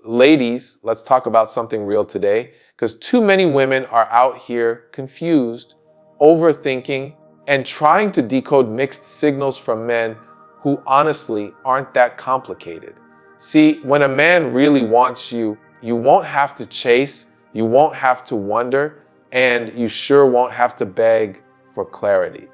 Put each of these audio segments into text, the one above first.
Ladies, let's talk about something real today, because too many women are out here confused, overthinking, and trying to decode mixed signals from men who honestly aren't that complicated. See, when a man really wants you, you won't have to chase, you won't have to wonder, and you sure won't have to beg for clarity.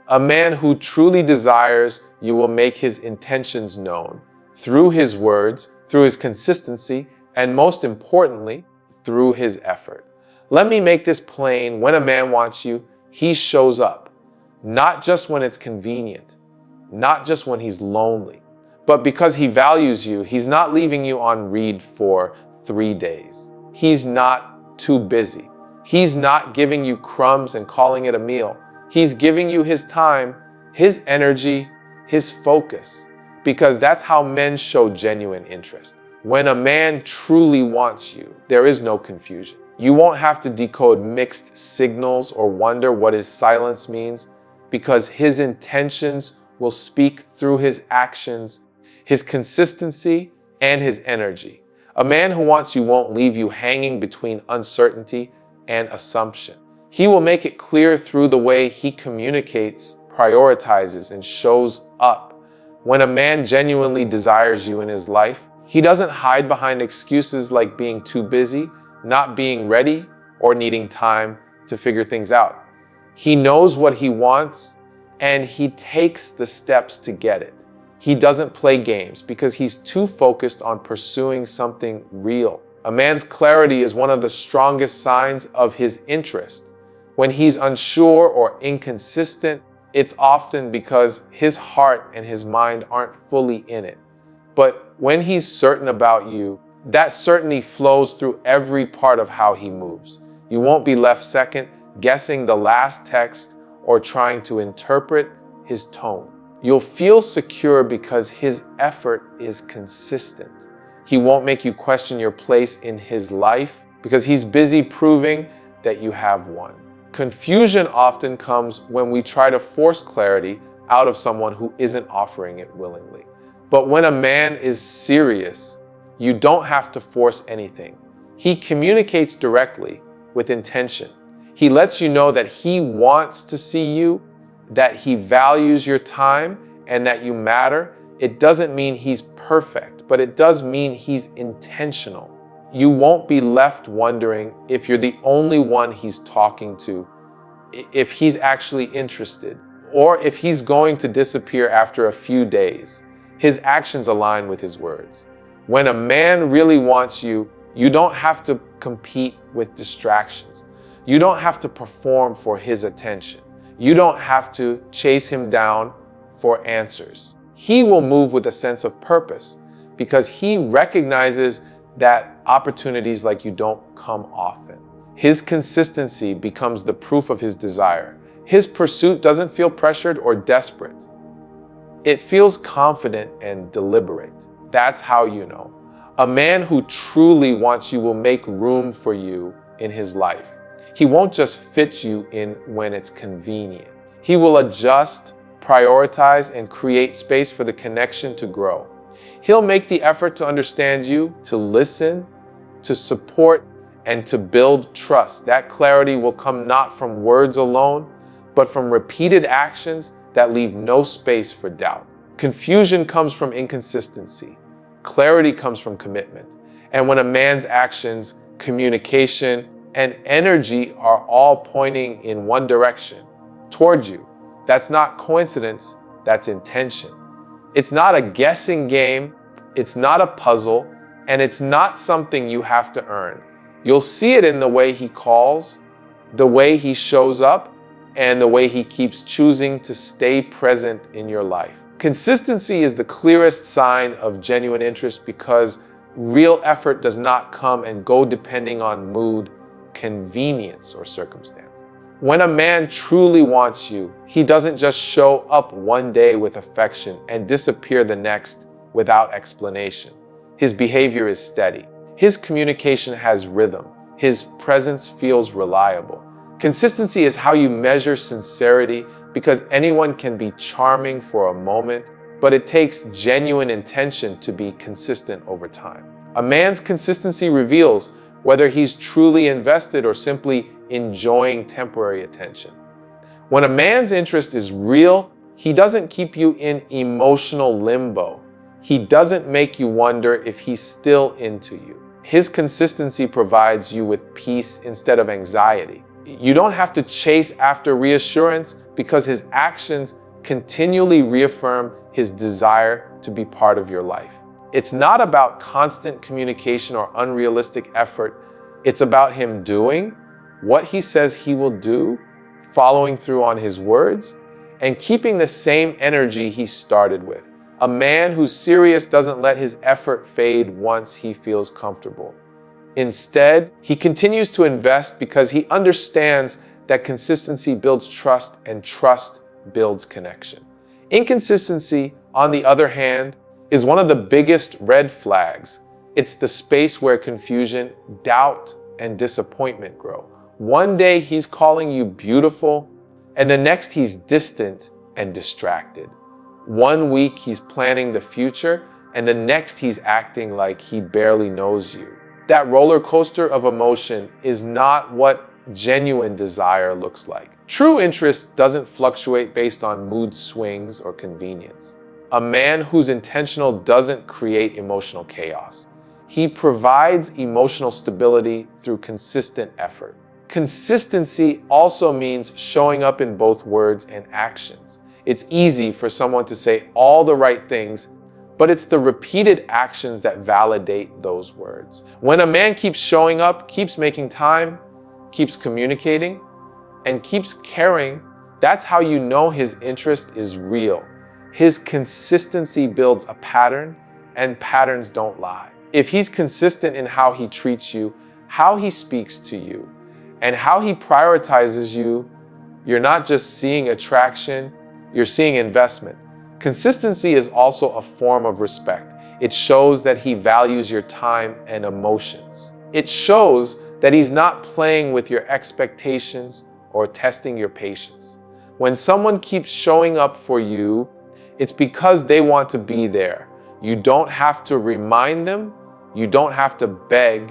A man who truly desires you will make his intentions known through his words, through his consistency, and most importantly, through his effort. Let me make this plain. When a man wants you, he shows up, not just when it's convenient, not just when he's lonely, but because he values you. He's not leaving you on read for 3 days. He's not too busy. He's not giving you crumbs and calling it a meal. He's giving you his time, his energy, his focus, because that's how men show genuine interest. When a man truly wants you, there is no confusion. You won't have to decode mixed signals or wonder what his silence means, because his intentions will speak through his actions, his consistency, and his energy. A man who wants you won't leave you hanging between uncertainty and assumption. He will make it clear through the way he communicates, prioritizes, and shows up. When a man genuinely desires you in his life, he doesn't hide behind excuses like being too busy, not being ready, or needing time to figure things out. He knows what he wants, and he takes the steps to get it. He doesn't play games because he's too focused on pursuing something real. A man's clarity is one of the strongest signs of his interest. When he's unsure or inconsistent, it's often because his heart and his mind aren't fully in it. But when he's certain about you, that certainty flows through every part of how he moves. You won't be left second, guessing the last text or trying to interpret his tone. You'll feel secure because his effort is consistent. He won't make you question your place in his life because he's busy proving that you have one. Confusion often comes when we try to force clarity out of someone who isn't offering it willingly. But when a man is serious, you don't have to force anything. He communicates directly with intention. He lets you know that he wants to see you, that he values your time, and that you matter. It doesn't mean he's perfect, but it does mean he's intentional. You won't be left wondering if you're the only one he's talking to, if he's actually interested, or if he's going to disappear after a few days. His actions align with his words. When a man really wants you, you don't have to compete with distractions. You don't have to perform for his attention. You don't have to chase him down for answers. He will move with a sense of purpose because he recognizes that opportunities like you don't come often. His consistency becomes the proof of his desire. His pursuit doesn't feel pressured or desperate. It feels confident and deliberate. That's how you know. A man who truly wants you will make room for you in his life. He won't just fit you in when it's convenient. He will adjust, prioritize, and create space for the connection to grow. He'll make the effort to understand you, to listen, to support, and to build trust. That clarity will come not from words alone, but from repeated actions that leave no space for doubt. Confusion comes from inconsistency. Clarity comes from commitment. And when a man's actions, communication, and energy are all pointing in one direction, toward you, that's not coincidence, that's intention. It's not a guessing game, it's not a puzzle, and it's not something you have to earn. You'll see it in the way he calls, the way he shows up, and the way he keeps choosing to stay present in your life. Consistency is the clearest sign of genuine interest because real effort does not come and go depending on mood, convenience, or circumstance. When a man truly wants you, he doesn't just show up one day with affection and disappear the next without explanation. His behavior is steady. His communication has rhythm. His presence feels reliable. Consistency is how you measure sincerity because anyone can be charming for a moment, but it takes genuine intention to be consistent over time. A man's consistency reveals whether he's truly invested or simply enjoying temporary attention. When a man's interest is real, he doesn't keep you in emotional limbo. He doesn't make you wonder if he's still into you. His consistency provides you with peace instead of anxiety. You don't have to chase after reassurance because his actions continually reaffirm his desire to be part of your life. It's not about constant communication or unrealistic effort. It's about him doing what he says he will do, following through on his words, and keeping the same energy he started with. A man who's serious doesn't let his effort fade once he feels comfortable. Instead, he continues to invest because he understands that consistency builds trust and trust builds connection. Inconsistency, on the other hand, is one of the biggest red flags. It's the space where confusion, doubt, and disappointment grow. One day he's calling you beautiful, and the next he's distant and distracted. One week he's planning the future, and the next he's acting like he barely knows you. That roller coaster of emotion is not what genuine desire looks like. True interest doesn't fluctuate based on mood swings or convenience. A man who's intentional doesn't create emotional chaos. He provides emotional stability through consistent effort. Consistency also means showing up in both words and actions. It's easy for someone to say all the right things, but it's the repeated actions that validate those words. When a man keeps showing up, keeps making time, keeps communicating, and keeps caring, that's how you know his interest is real. His consistency builds a pattern, and patterns don't lie. If he's consistent in how he treats you, how he speaks to you, and how he prioritizes you, you're not just seeing attraction, you're seeing investment. Consistency is also a form of respect. It shows that he values your time and emotions. It shows that he's not playing with your expectations or testing your patience. When someone keeps showing up for you, it's because they want to be there. You don't have to remind them, you don't have to beg,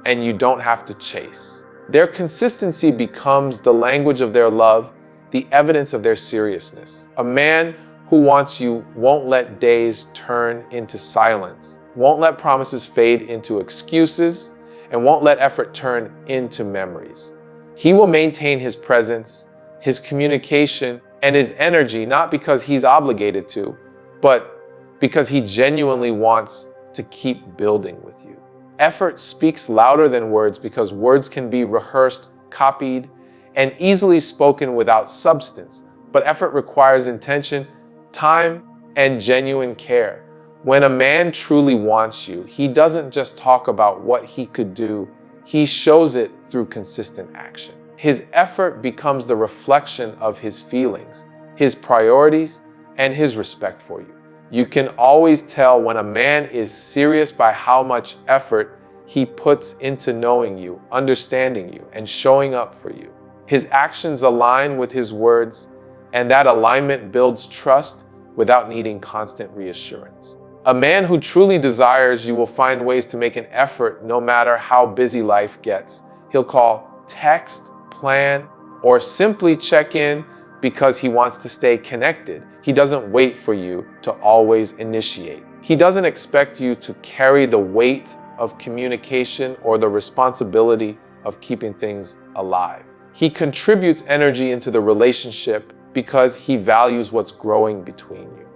and you don't have to chase. Their consistency becomes the language of their love, the evidence of their seriousness. A man who wants you won't let days turn into silence, won't let promises fade into excuses, and won't let effort turn into memories. He will maintain his presence, his communication, and his energy not because he's obligated to, but because he genuinely wants to keep building with you. Effort speaks louder than words because words can be rehearsed, copied, and easily spoken without substance. But effort requires intention, time, and genuine care. When a man truly wants you, he doesn't just talk about what he could do, he shows it through consistent action. His effort becomes the reflection of his feelings, his priorities, and his respect for you. You can always tell when a man is serious by how much effort he puts into knowing you, understanding you, and showing up for you. His actions align with his words, and that alignment builds trust without needing constant reassurance. A man who truly desires you will find ways to make an effort no matter how busy life gets. He'll call, text, plan, or simply check in because he wants to stay connected. He doesn't wait for you to always initiate. He doesn't expect you to carry the weight of communication or the responsibility of keeping things alive. He contributes energy into the relationship because he values what's growing between you.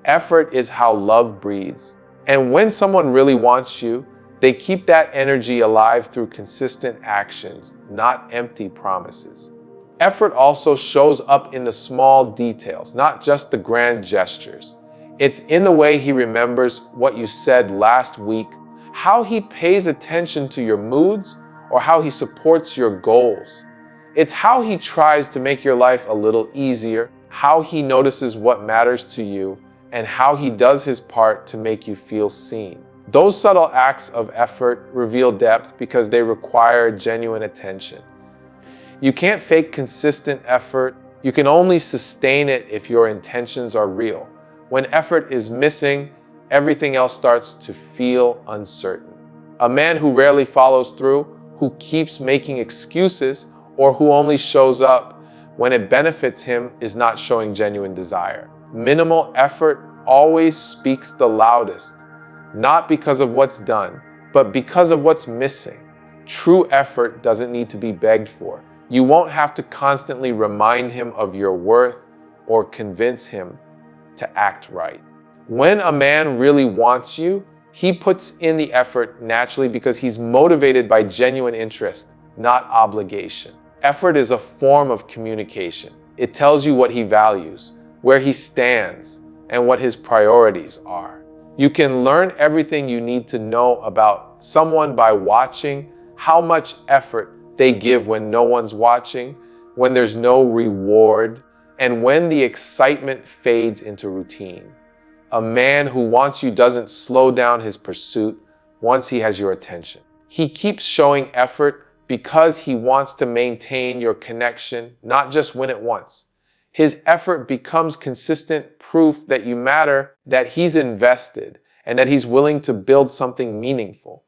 Effort is how love breathes. And when someone really wants you, they keep that energy alive through consistent actions, not empty promises. Effort also shows up in the small details, not just the grand gestures. It's in the way he remembers what you said last week, how he pays attention to your moods, or how he supports your goals. It's how he tries to make your life a little easier, how he notices what matters to you, and how he does his part to make you feel seen. Those subtle acts of effort reveal depth because they require genuine attention. You can't fake consistent effort. You can only sustain it if your intentions are real. When effort is missing, everything else starts to feel uncertain. A man who rarely follows through, who keeps making excuses, or who only shows up when it benefits him is not showing genuine desire. Minimal effort always speaks the loudest, not because of what's done, but because of what's missing. True effort doesn't need to be begged for. You won't have to constantly remind him of your worth or convince him to act right. When a man really wants you, he puts in the effort naturally because he's motivated by genuine interest, not obligation. Effort is a form of communication. It tells you what he values, where he stands, and what his priorities are. You can learn everything you need to know about someone by watching how much effort they give when no one's watching, when there's no reward, and when the excitement fades into routine. A man who wants you doesn't slow down his pursuit once he has your attention. He keeps showing effort because he wants to maintain your connection, not just win it once. His effort becomes consistent proof that you matter, that he's invested, and that he's willing to build something meaningful.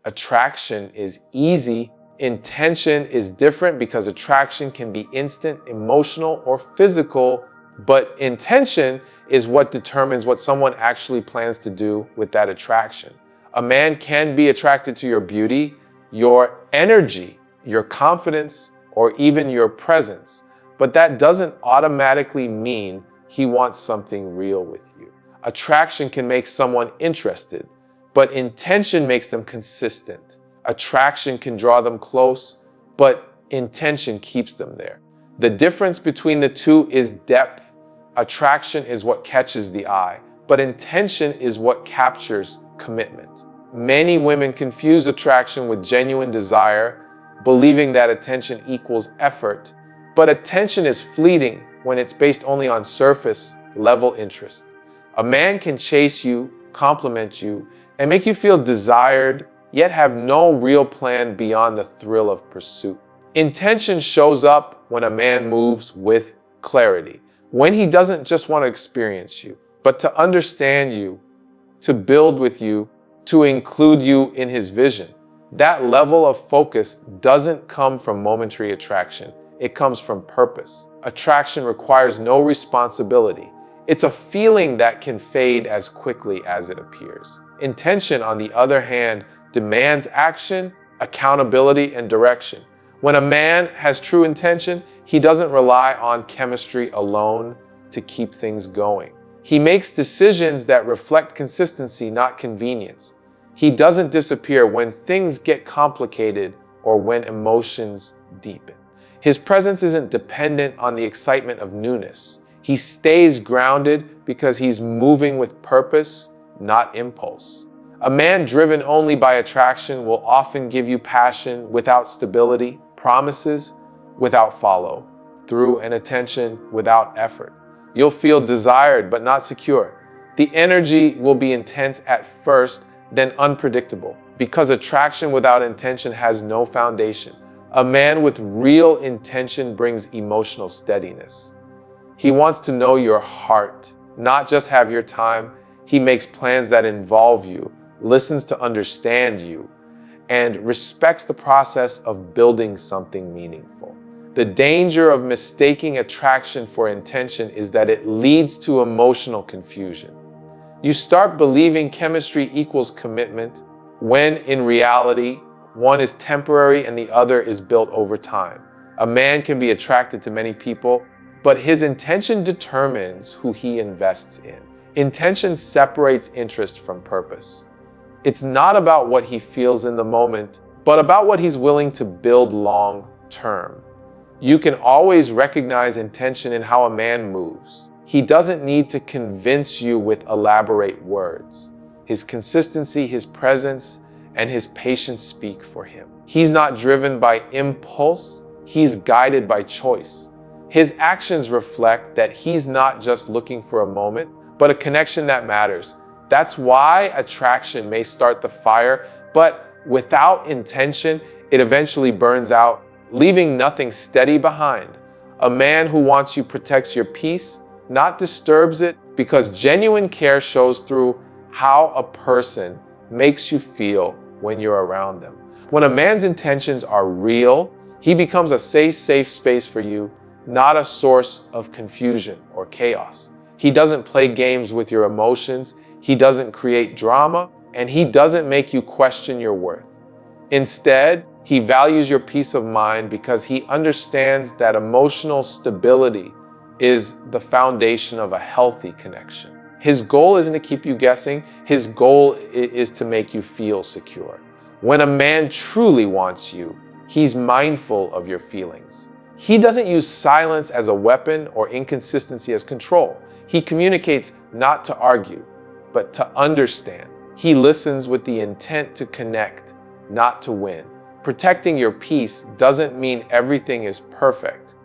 Attraction is easy. Intention is different because attraction can be instant, emotional, or physical, but intention is what determines what someone actually plans to do with that attraction. A man can be attracted to your beauty, your energy, your confidence, or even your presence, but that doesn't automatically mean he wants something real with you. Attraction can make someone interested, but intention makes them consistent. Attraction can draw them close, but intention keeps them there. The difference between the two is depth. Attraction is what catches the eye, but intention is what captures commitment. Many women confuse attraction with genuine desire, believing that attention equals effort, but attention is fleeting when it's based only on surface level interest. A man can chase you, compliment you, and make you feel desired, yet have no real plan beyond the thrill of pursuit. Intention shows up when a man moves with clarity, when he doesn't just want to experience you, but to understand you, to build with you, to include you in his vision. That level of focus doesn't come from momentary attraction. It comes from purpose. Attraction requires no responsibility. It's a feeling that can fade as quickly as it appears. Intention, on the other hand, demands action, accountability, and direction. When a man has true intention, he doesn't rely on chemistry alone to keep things going. He makes decisions that reflect consistency, not convenience. He doesn't disappear when things get complicated or when emotions deepen. His presence isn't dependent on the excitement of newness. He stays grounded because he's moving with purpose, not impulse. A man driven only by attraction will often give you passion without stability, promises without follow through, and attention without effort. You'll feel desired but not secure. The energy will be intense at first, then unpredictable, because attraction without intention has no foundation. A man with real intention brings emotional steadiness. He wants to know your heart, not just have your time. He makes plans that involve you, listens to understand you, and respects the process of building something meaningful. The danger of mistaking attraction for intention is that it leads to emotional confusion. You start believing chemistry equals commitment, when in reality, one is temporary and the other is built over time. A man can be attracted to many people, but his intention determines who he invests in. Intention separates interest from purpose. It's not about what he feels in the moment, but about what he's willing to build long term. You can always recognize intention in how a man moves. He doesn't need to convince you with elaborate words. His consistency, his presence, and his patience speak for him. He's not driven by impulse, he's guided by choice. His actions reflect that he's not just looking for a moment, but a connection that matters. That's why attraction may start the fire, but without intention, it eventually burns out, leaving nothing steady behind. A man who wants you protects your peace, not disturbs it, because genuine care shows through how a person makes you feel when you're around them. When a man's intentions are real, he becomes a safe space for you, not a source of confusion or chaos. He doesn't play games with your emotions, he doesn't create drama, and he doesn't make you question your worth. Instead, he values your peace of mind because he understands that emotional stability is the foundation of a healthy connection. His goal isn't to keep you guessing, his goal is to make you feel secure. When a man truly wants you, he's mindful of your feelings. He doesn't use silence as a weapon or inconsistency as control. He communicates not to argue, but to understand. He listens with the intent to connect, not to win. Protecting your peace doesn't mean everything is perfect,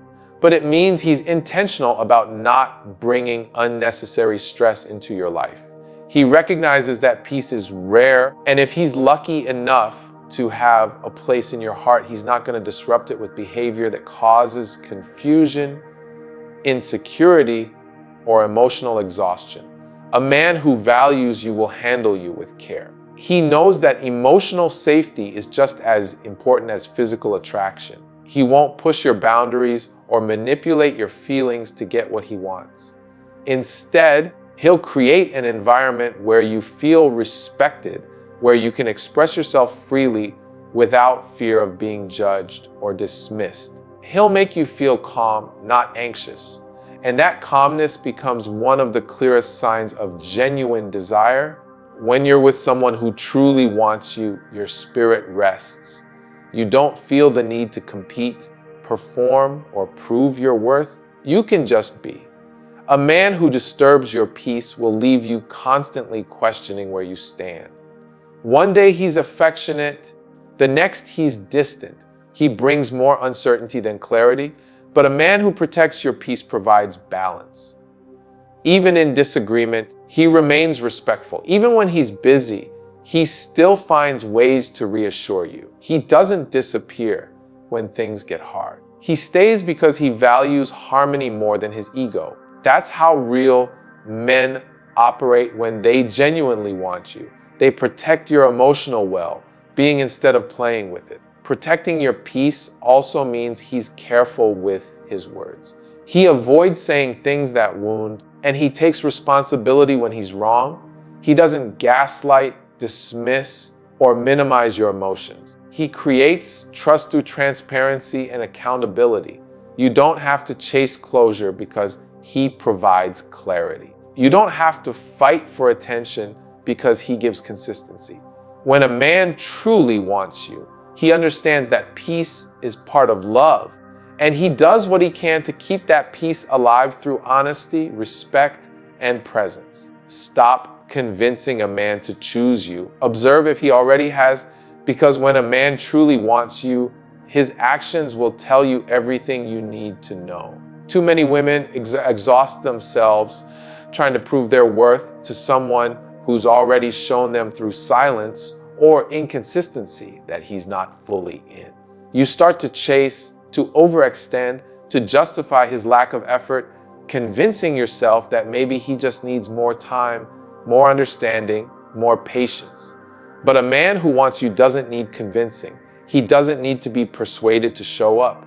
but it means he's intentional about not bringing unnecessary stress into your life. He recognizes that peace is rare, and if he's lucky enough to have a place in your heart, he's not going to disrupt it with behavior that causes confusion, insecurity, or emotional exhaustion. A man who values you will handle you with care. He knows that emotional safety is just as important as physical attraction. He won't push your boundaries or manipulate your feelings to get what he wants. Instead, he'll create an environment where you feel respected, where you can express yourself freely without fear of being judged or dismissed. He'll make you feel calm, not anxious. And that calmness becomes one of the clearest signs of genuine desire. When you're with someone who truly wants you, your spirit rests. You don't feel the need to compete, perform, or prove your worth. You can just be. A man who disturbs your peace will leave you constantly questioning where you stand. One day he's affectionate, the next he's distant. He brings more uncertainty than clarity, but a man who protects your peace provides balance. Even in disagreement, he remains respectful. Even when he's busy, he still finds ways to reassure you. He doesn't disappear when things get hard. He stays because he values harmony more than his ego. That's how real men operate when they genuinely want you. They protect your emotional well-being instead of playing with it. Protecting your peace also means he's careful with his words. He avoids saying things that wound, and he takes responsibility when he's wrong. He doesn't gaslight, dismiss, or minimize your emotions. He creates trust through transparency and accountability. You don't have to chase closure because he provides clarity. You don't have to fight for attention because he gives consistency. When a man truly wants you, he understands that peace is part of love, and he does what he can to keep that peace alive through honesty, respect, and presence. Stop convincing a man to choose you. Observe if he already has, because when a man truly wants you, his actions will tell you everything you need to know. Too many women exhaust themselves trying to prove their worth to someone who's already shown them through silence or inconsistency that he's not fully in. You start to chase, to overextend, to justify his lack of effort, convincing yourself that maybe he just needs more time, more understanding, more patience. But a man who wants you doesn't need convincing. He doesn't need to be persuaded to show up.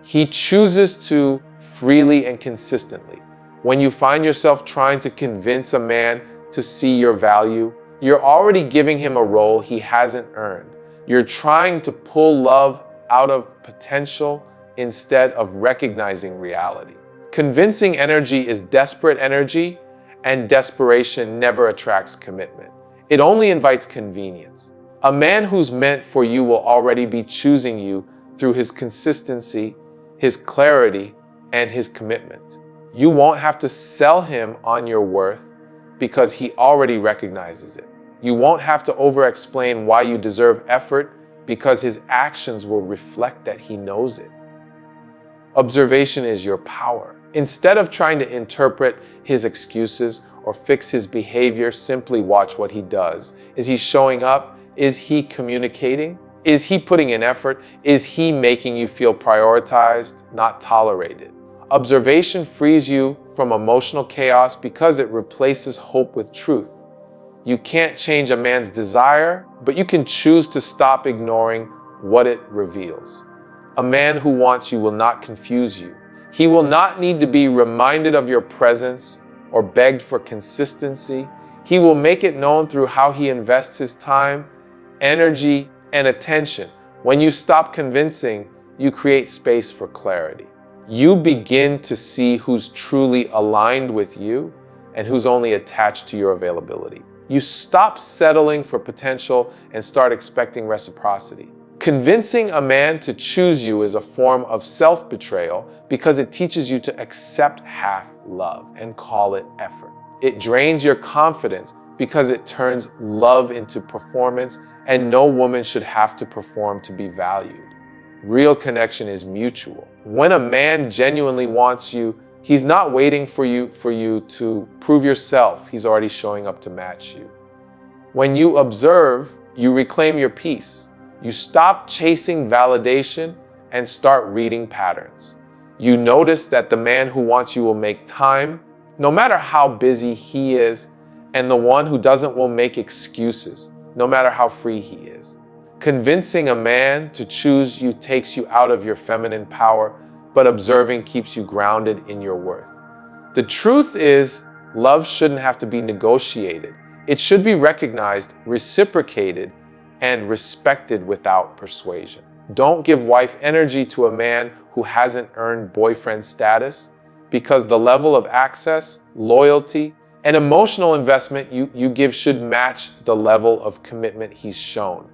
He chooses to freely and consistently. When you find yourself trying to convince a man to see your value, you're already giving him a role he hasn't earned. You're trying to pull love out of potential instead of recognizing reality. Convincing energy is desperate energy, and desperation never attracts commitment. It only invites convenience. A man who's meant for you will already be choosing you through his consistency, his clarity, and his commitment. You won't have to sell him on your worth because he already recognizes it. You won't have to over-explain why you deserve effort because his actions will reflect that he knows it. Observation is your power. Instead of trying to interpret his excuses or fix his behavior, simply watch what he does. Is he showing up? Is he communicating? Is he putting in effort? Is he making you feel prioritized, not tolerated? Observation frees you from emotional chaos because it replaces hope with truth. You can't change a man's desire, but you can choose to stop ignoring what it reveals. A man who wants you will not confuse you. He will not need to be reminded of your presence or begged for consistency. He will make it known through how he invests his time, energy, and attention. When you stop convincing, you create space for clarity. You begin to see who's truly aligned with you and who's only attached to your availability. You stop settling for potential and start expecting reciprocity. Convincing a man to choose you is a form of self-betrayal because it teaches you to accept half love and call it effort. It drains your confidence because it turns love into performance, and no woman should have to perform to be valued. Real connection is mutual. When a man genuinely wants you, he's not waiting for you to prove yourself. He's already showing up to match you. When you observe, you reclaim your peace. You stop chasing validation and start reading patterns. You notice that the man who wants you will make time, no matter how busy he is, and the one who doesn't will make excuses, no matter how free he is. Convincing a man to choose you takes you out of your feminine power, but observing keeps you grounded in your worth. The truth is, love shouldn't have to be negotiated. It should be recognized, reciprocated, and respected without persuasion. Don't give wife energy to a man who hasn't earned boyfriend status, because the level of access, loyalty, and emotional investment you give should match the level of commitment he's shown.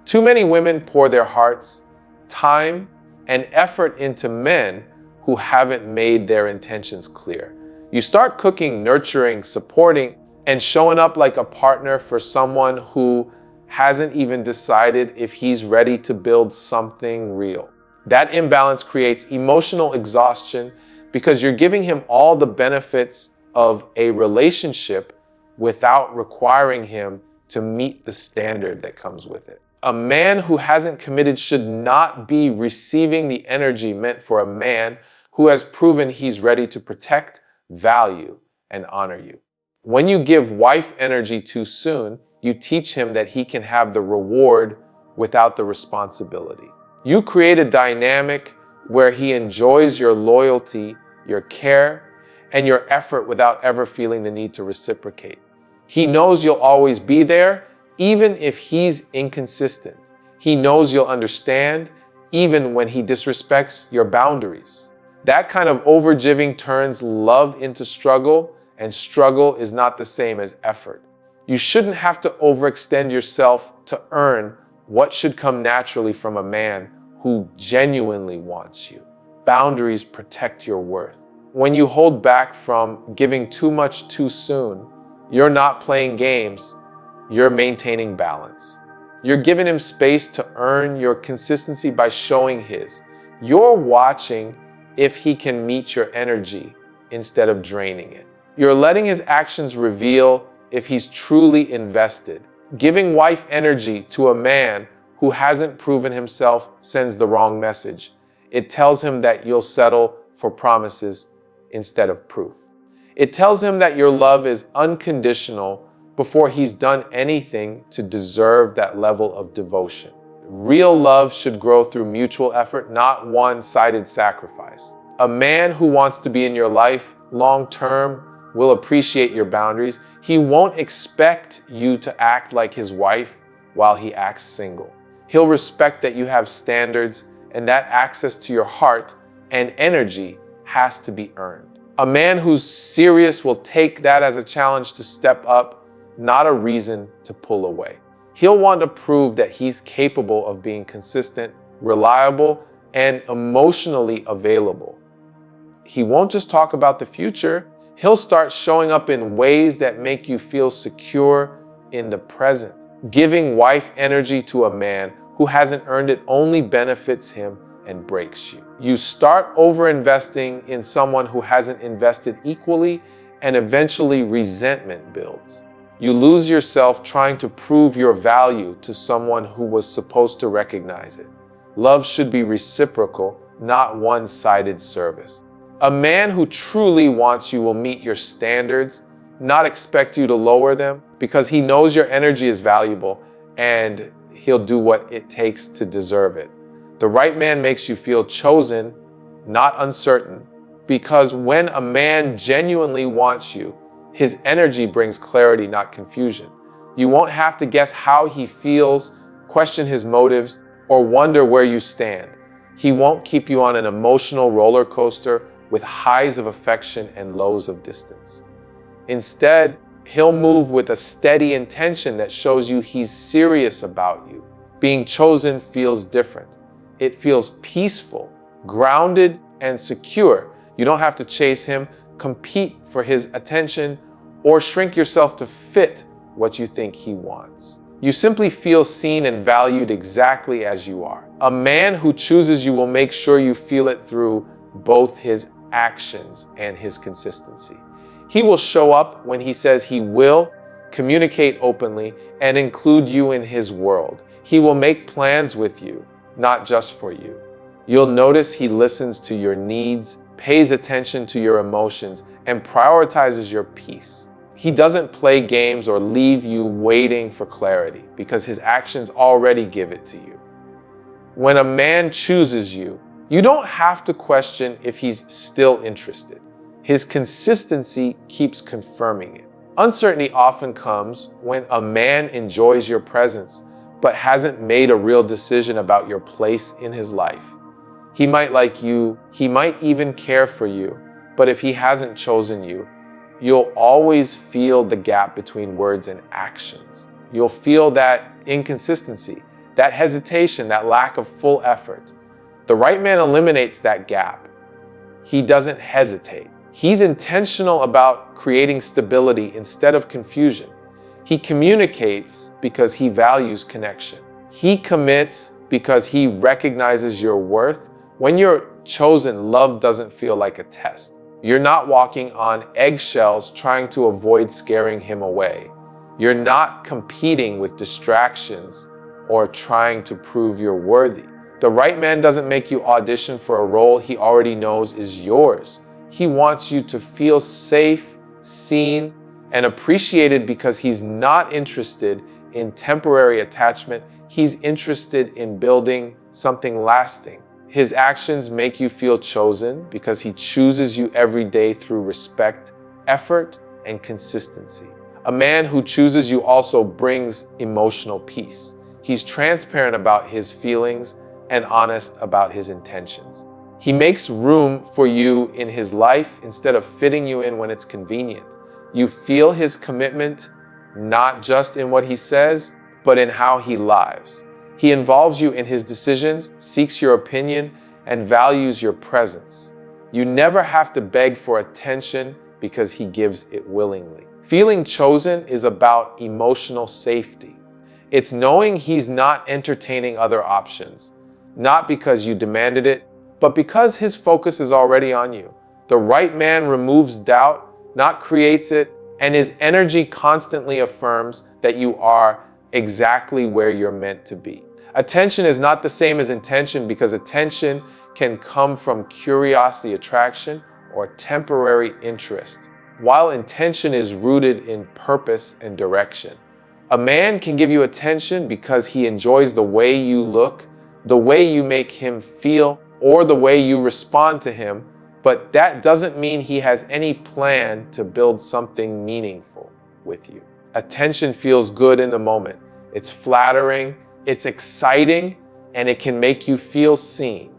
Too many women pour their hearts, time, and effort into men who haven't made their intentions clear. You start cooking, nurturing, supporting, and showing up like a partner for someone who hasn't even decided if he's ready to build something real. That imbalance creates emotional exhaustion because you're giving him all the benefits of a relationship without requiring him to meet the standard that comes with it. A man who hasn't committed should not be receiving the energy meant for a man who has proven he's ready to protect, value, and honor you. When you give wife energy too soon, you teach him that he can have the reward without the responsibility. You create a dynamic where he enjoys your loyalty, your care, and your effort without ever feeling the need to reciprocate. He knows you'll always be there, even if he's inconsistent. He knows you'll understand, even when he disrespects your boundaries. That kind of overgiving turns love into struggle, and struggle is not the same as effort. You shouldn't have to overextend yourself to earn what should come naturally from a man who genuinely wants you. Boundaries protect your worth. When you hold back from giving too much too soon, you're not playing games, you're maintaining balance. You're giving him space to earn your consistency by showing his. You're watching if he can meet your energy instead of draining it. You're letting his actions reveal if he's truly invested. Giving wife energy to a man who hasn't proven himself sends the wrong message. It tells him that you'll settle for promises instead of proof. It tells him that your love is unconditional before he's done anything to deserve that level of devotion. Real love should grow through mutual effort, not one-sided sacrifice. A man who wants to be in your life long-term will appreciate your boundaries. He won't expect you to act like his wife while he acts single. He'll respect that you have standards and that access to your heart and energy has to be earned. A man who's serious will take that as a challenge to step up, not a reason to pull away. He'll want to prove that he's capable of being consistent, reliable, and emotionally available. He won't just talk about the future. He'll start showing up in ways that make you feel secure in the present. Giving wife energy to a man who hasn't earned it only benefits him and breaks you. You start over-investing in someone who hasn't invested equally, and eventually resentment builds. You lose yourself trying to prove your value to someone who was supposed to recognize it. Love should be reciprocal, not one-sided service. A man who truly wants you will meet your standards, not expect you to lower them. because he knows your energy is valuable and he'll do what it takes to deserve it. The right man makes you feel chosen, not uncertain, because when a man genuinely wants you, his energy brings clarity, not confusion. You won't have to guess how he feels, question his motives, or wonder where you stand. He won't keep you on an emotional roller coaster with highs of affection and lows of distance. Instead, he'll move with a steady intention that shows you he's serious about you. Being chosen feels different. It feels peaceful, grounded, and secure. You don't have to chase him, compete for his attention, or shrink yourself to fit what you think he wants. You simply feel seen and valued exactly as you are. A man who chooses you will make sure you feel it through both his actions and his consistency. He will show up when he says he will, communicate openly, and include you in his world. He will make plans with you, not just for you. You'll notice he listens to your needs, pays attention to your emotions, and prioritizes your peace. He doesn't play games or leave you waiting for clarity because his actions already give it to you. When a man chooses you, you don't have to question if he's still interested. His consistency keeps confirming it. Uncertainty often comes when a man enjoys your presence but hasn't made a real decision about your place in his life. He might like you, he might even care for you, but if he hasn't chosen you, you'll always feel the gap between words and actions. You'll feel that inconsistency, that hesitation, that lack of full effort. The right man eliminates that gap. He doesn't hesitate. He's intentional about creating stability instead of confusion. He communicates because he values connection. He commits because he recognizes your worth. When you're chosen, love doesn't feel like a test. You're not walking on eggshells trying to avoid scaring him away. You're not competing with distractions or trying to prove you're worthy. The right man doesn't make you audition for a role he already knows is yours. He wants you to feel safe, seen, and appreciated because he's not interested in temporary attachment. He's interested in building something lasting. His actions make you feel chosen because he chooses you every day through respect, effort, and consistency. A man who chooses you also brings emotional peace. He's transparent about his feelings and honest about his intentions. He makes room for you in his life instead of fitting you in when it's convenient. You feel his commitment not just in what he says, but in how he lives. He involves you in his decisions, seeks your opinion, and values your presence. You never have to beg for attention because he gives it willingly. Feeling chosen is about emotional safety. It's knowing he's not entertaining other options, not because you demanded it, but because his focus is already on you. The right man removes doubt, not creates it, and his energy constantly affirms that you are exactly where you're meant to be. Attention is not the same as intention because attention can come from curiosity, attraction, or temporary interest, while intention is rooted in purpose and direction. A man can give you attention because he enjoys the way you look, the way you make him feel, or the way you respond to him, but that doesn't mean he has any plan to build something meaningful with you. Attention feels good in the moment. It's flattering, it's exciting, and it can make you feel seen,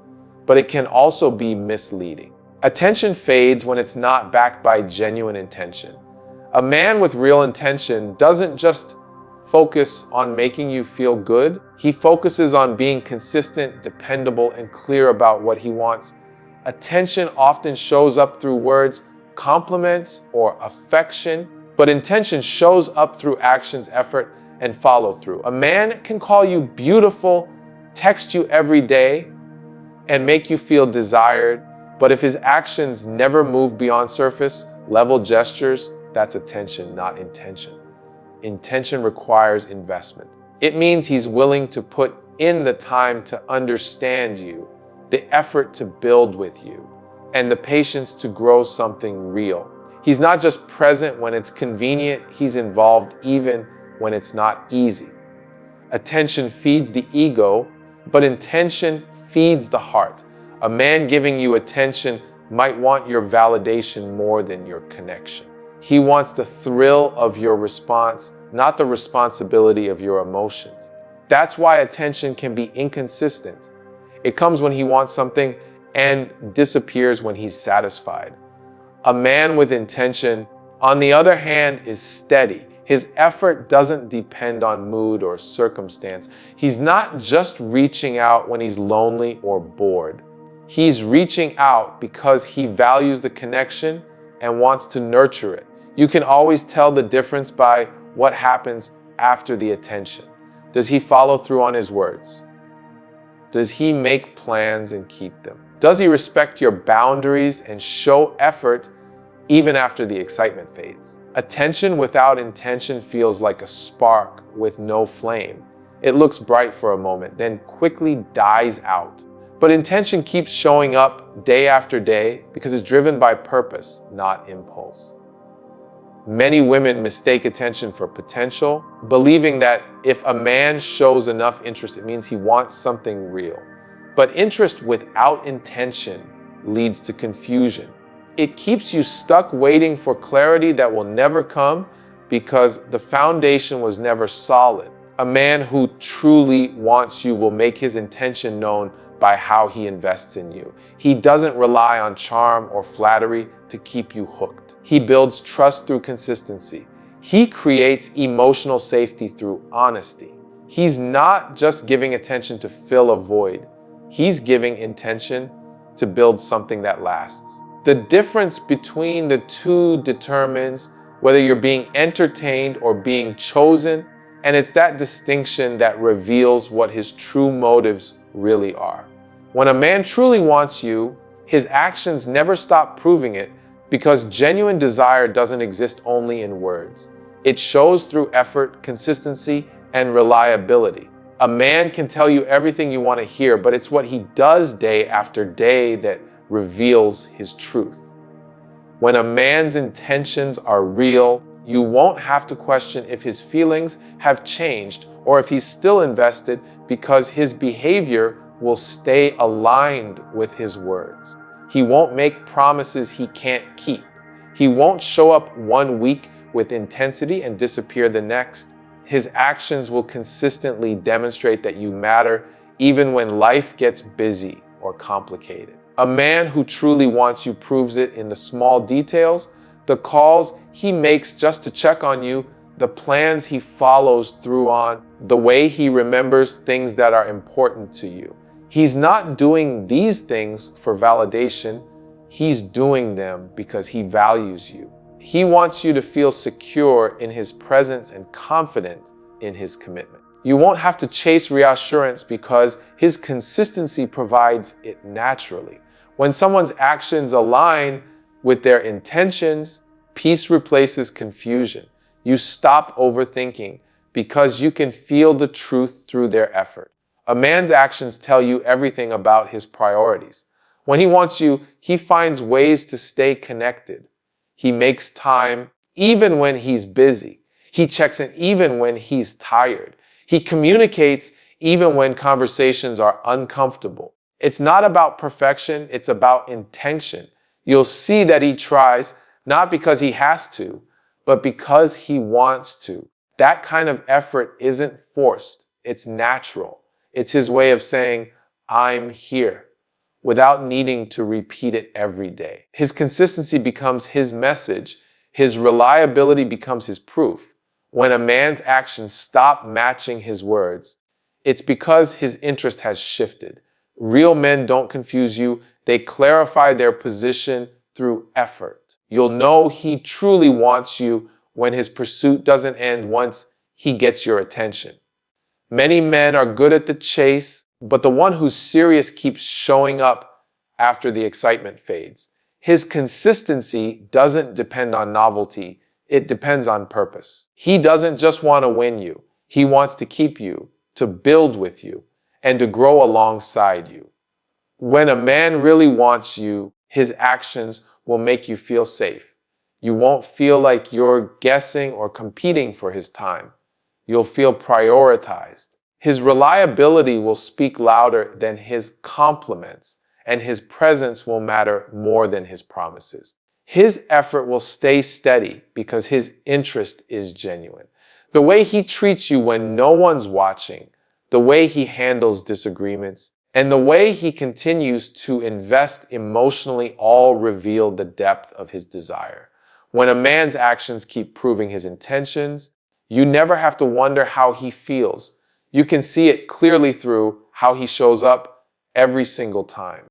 but it can also be misleading. Attention fades when it's not backed by genuine intention. A man with real intention doesn't just focus on making you feel good. He focuses on being consistent, dependable, and clear about what he wants. Attention often shows up through words, compliments, or affection, but intention shows up through actions, effort, and follow through. A man can call you beautiful, text you every day, and make you feel desired, but if his actions never move beyond surface level gestures, that's attention, not intention. Intention requires investment. It means he's willing to put in the time to understand you, the effort to build with you, and the patience to grow something real. He's not just present when it's convenient, he's involved even when it's not easy. Attention feeds the ego, but intention feeds the heart. A man giving you attention might want your validation more than your connection. He wants the thrill of your response, not the responsibility of your emotions. That's why attention can be inconsistent. It comes when he wants something and disappears when he's satisfied. A man with intention, on the other hand, is steady. His effort doesn't depend on mood or circumstance. He's not just reaching out when he's lonely or bored. He's reaching out because he values the connection and wants to nurture it. You can always tell the difference by what happens after the attention. Does he follow through on his words? Does he make plans and keep them? Does he respect your boundaries and show effort even after the excitement fades? Attention without intention feels like a spark with no flame. It looks bright for a moment, then quickly dies out. But intention keeps showing up day after day because it's driven by purpose, not impulse. Many women mistake attention for potential, believing that if a man shows enough interest, it means he wants something real. But interest without intention leads to confusion. It keeps you stuck waiting for clarity that will never come because the foundation was never solid. A man who truly wants you will make his intention known by how he invests in you. He doesn't rely on charm or flattery to keep you hooked. He builds trust through consistency. He creates emotional safety through honesty. He's not just giving attention to fill a void. He's giving intention to build something that lasts. The difference between the two determines whether you're being entertained or being chosen, and it's that distinction that reveals what his true motives really are. When a man truly wants you, his actions never stop proving it because genuine desire doesn't exist only in words. It shows through effort, consistency, and reliability. A man can tell you everything you want to hear, but it's what he does day after day that reveals his truth. When a man's intentions are real, you won't have to question if his feelings have changed or if he's still invested because his behavior will stay aligned with his words. He won't make promises he can't keep. He won't show up one week with intensity and disappear the next. His actions will consistently demonstrate that you matter even when life gets busy or complicated. A man who truly wants you proves it in the small details, the calls he makes just to check on you, the plans he follows through on, the way he remembers things that are important to you. He's not doing these things for validation. He's doing them because he values you. He wants you to feel secure in his presence and confident in his commitment. You won't have to chase reassurance because his consistency provides it naturally. When someone's actions align with their intentions, peace replaces confusion. You stop overthinking because you can feel the truth through their effort. A man's actions tell you everything about his priorities. When he wants you, he finds ways to stay connected. He makes time even when he's busy. He checks in even when he's tired. He communicates even when conversations are uncomfortable. It's not about perfection, it's about intention. You'll see that he tries, not because he has to, but because he wants to. That kind of effort isn't forced, it's natural. It's his way of saying, I'm here, without needing to repeat it every day. His consistency becomes his message. His reliability becomes his proof. When a man's actions stop matching his words, it's because his interest has shifted. Real men don't confuse you. They clarify their position through effort. You'll know he truly wants you when his pursuit doesn't end once he gets your attention. Many men are good at the chase, but the one who's serious keeps showing up after the excitement fades. His consistency doesn't depend on novelty, it depends on purpose. He doesn't just want to win you, he wants to keep you, to build with you, and to grow alongside you. When a man really wants you, his actions will make you feel safe. You won't feel like you're guessing or competing for his time. You'll feel prioritized. His reliability will speak louder than his compliments, and his presence will matter more than his promises. His effort will stay steady because his interest is genuine. The way he treats you when no one's watching, the way he handles disagreements, and the way he continues to invest emotionally all reveal the depth of his desire. When a man's actions keep proving his intentions, you never have to wonder how he feels. You can see it clearly through how he shows up every single time.